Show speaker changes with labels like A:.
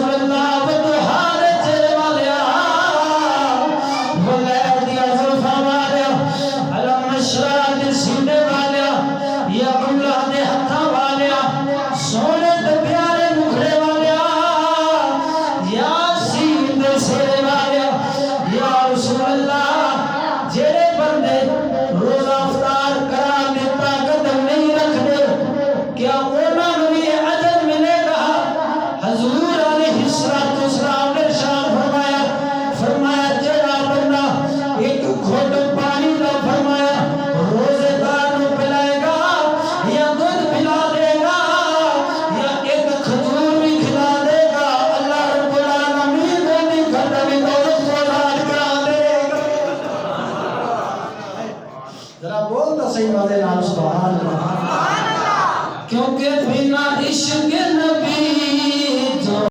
A: رسول اللہ ودہار تیرے والیا ولید دیا زلفہ والیا علم نشرہ دے سینے والیا یا اللہ دے ہتھا والیا سونے دے پیارے مکھڑے والیا یا سین دے سیرے والیا یا رسول اللہ جیرے بندے روزہ افطار قرار دیتا قدم نہیں رکھ دے کیا انہوں نے یہ عجر ملے گا حضور علیہ السلام نے ارشاد فرمایا جڑا بندہ ایک گھٹ پانی دا فرمایا روزے دار نو پلائے گا یا دودھ پلا دے گا یا ایک کھجور بھی کھلا دے گا اللہ رب العالمین کو بھی گھر میں دولت کو راج کرا دے گا ذرا بولتا صحیح والے نام سبحان اللہ کیونکہ بنا عشق نبی